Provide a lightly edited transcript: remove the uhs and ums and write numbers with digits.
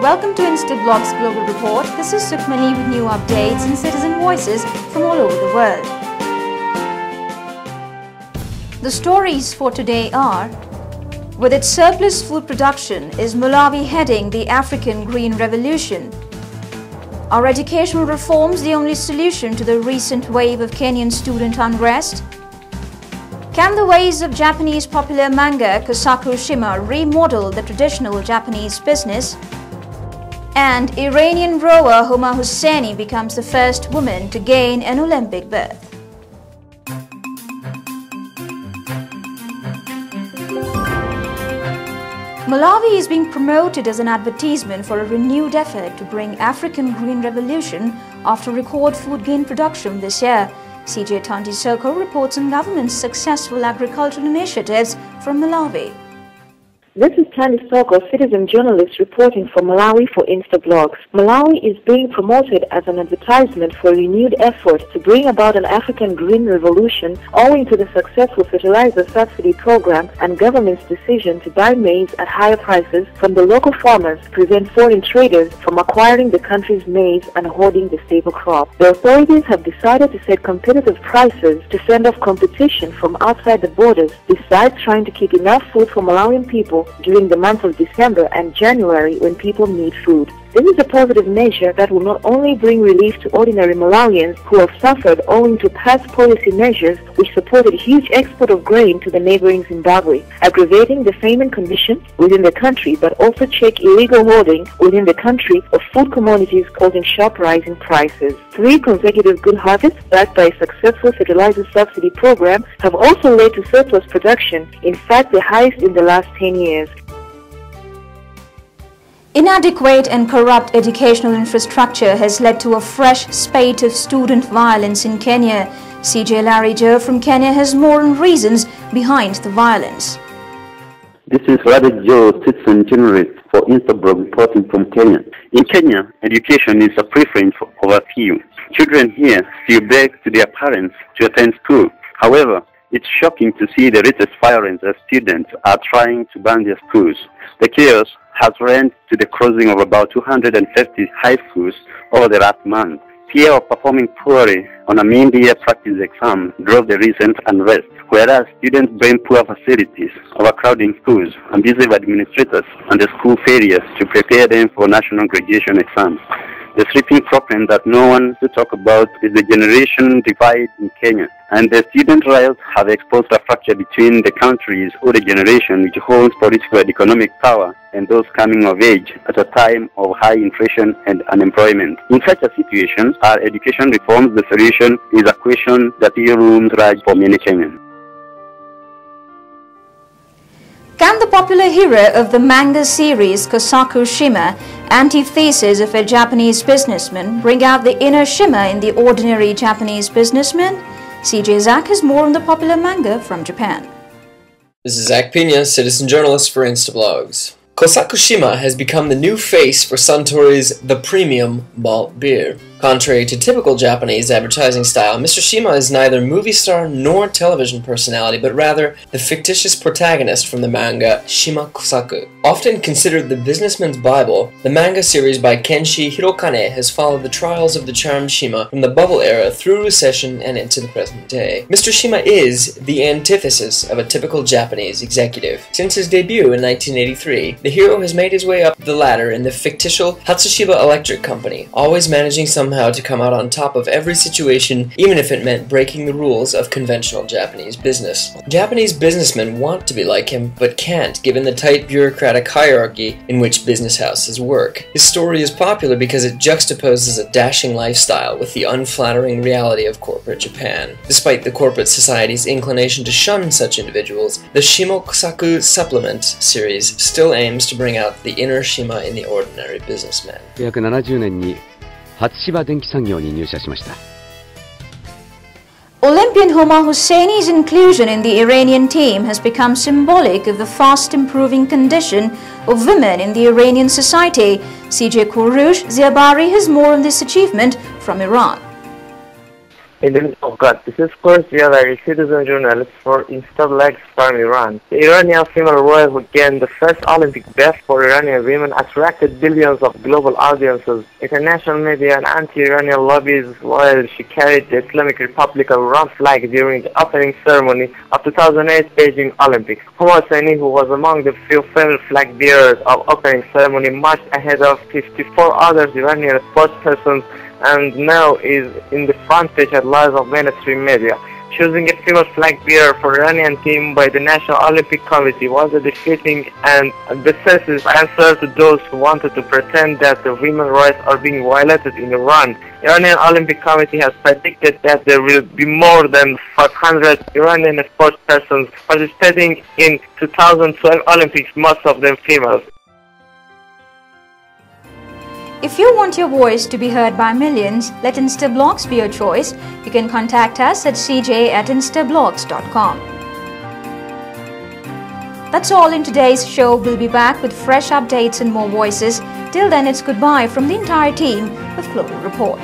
Welcome to Instablogs Global Report. This is Sukhmani with new updates and citizen voices from all over the world. The stories for today are: with its surplus food production, is Malawi heading the African Green Revolution? Are educational reforms the only solution to the recent wave of Kenyan student unrest? Can the ways of Japanese popular manga Kosaku Shima remodel the traditional Japanese business? And Iranian rower Homa Hosseini becomes the first woman to gain an Olympic berth. Malawi is being promoted as an advertisement for a renewed effort to bring African Green Revolution after record food gain production this year. CJ Tanti Soko reports on government's successful agricultural initiatives from Malawi. This is Tani Soko, citizen journalist reporting for Malawi for Instablogs. Malawi is being promoted as an advertisement for a renewed effort to bring about an African green revolution owing to the successful fertilizer subsidy program and government's decision to buy maize at higher prices from the local farmers to prevent foreign traders from acquiring the country's maize and hoarding the staple crop. The authorities have decided to set competitive prices to fend off competition from outside the borders, besides trying to keep enough food for Malawian people during the months of December and January when people need food. This is a positive measure that will not only bring relief to ordinary Malawians who have suffered owing to past policy measures which supported huge export of grain to the neighboring Zimbabwe, aggravating the famine condition within the country, but also check illegal hoarding within the country of food commodities causing sharp rise in prices. 3 consecutive good harvests backed by a successful fertilizer subsidy program have also led to surplus production, in fact the highest in the last 10 years. Inadequate and corrupt educational infrastructure has led to a fresh spate of student violence in Kenya. CJ Larry Joe from Kenya has more on reasons behind the violence. This is Larry Joe, citizen journalist for Instablogs reporting from Kenya. In Kenya, education is a preference of a few. Children here still beg to their parents to attend school. However, it's shocking to see the latest violence as students are trying to ban their schools. The chaos has led to the closing of about 250 high schools over the last month. Fear of performing poorly on a mid-year practice exam drove the recent unrest, whereas students blame poor facilities, overcrowding schools, abusive administrators, and the school failures to prepare them for national graduation exams. The sweeping problem that no one to talk about is the generation divide in Kenya, and the student riots have exposed a fracture between the country's older generation, which holds political and economic power, and those coming of age at a time of high inflation and unemployment. In such a situation, are education reforms the solution is a question that looms large for many Kenyans. Can the popular hero of the manga series Kosaku Shima, antithesis of a Japanese businessman, bring out the inner shima in the ordinary Japanese businessman? CJ Zach has more on the popular manga from Japan. This is Zach Pena, citizen journalist for Instablogs. Kosaku Shima has become the new face for Suntory's The Premium Malt Beer. Contrary to typical Japanese advertising style, Mr. Shima is neither movie star nor television personality, but rather the fictitious protagonist from the manga Shima Kosaku. Often considered the businessman's Bible, the manga series by Kenshi Hirokane has followed the trials of the charmed Shima from the bubble era through recession and into the present day. Mr. Shima is the antithesis of a typical Japanese executive. Since his debut in 1983, the hero has made his way up the ladder in the fictitious Hatsushiba Electric Company, always managing somehow to come out on top of every situation, even if it meant breaking the rules of conventional Japanese business. Japanese businessmen want to be like him, but can't, given the tight bureaucratic hierarchy in which business houses work. His story is popular because it juxtaposes a dashing lifestyle with the unflattering reality of corporate Japan. Despite the corporate society's inclination to shun such individuals, the Shima Kosaku supplement series still aims to bring out the inner Shima in the ordinary businessman. 1970年に初芝電機産業に入社しました。 Olympian Homa Hosseini's inclusion in the Iranian team has become symbolic of the fast improving condition of women in the Iranian society. CJ Kouroush Ziabari has more on this achievement from Iran. In the name of God, this is Course a citizen journalist for Instablogs from Iran. The Iranian female royal who gained the first Olympic best for Iranian women attracted billions of global audiences, international media and anti-Iranian lobbies while she carried the Islamic Republic of Iran flag during the opening ceremony of 2008 Beijing Olympics. Hosseini, who was among the few female flag bearers of opening ceremony, marched ahead of 54 other Iranian sportspersons and now is in the front page headlines of mainstream media. Choosing a female flag bearer for Iranian team by the National Olympic Committee was a defeating and decisive answer to those who wanted to pretend that the women's rights are being violated in Iran. Iranian Olympic Committee has predicted that there will be more than 500 Iranian sportspersons participating in 2012 Olympics, most of them females. If you want your voice to be heard by millions, let Instablogs be your choice. You can contact us at cj@instablogs.com. That's all in today's show. We'll be back with fresh updates and more voices. Till then, it's goodbye from the entire team of Global Report.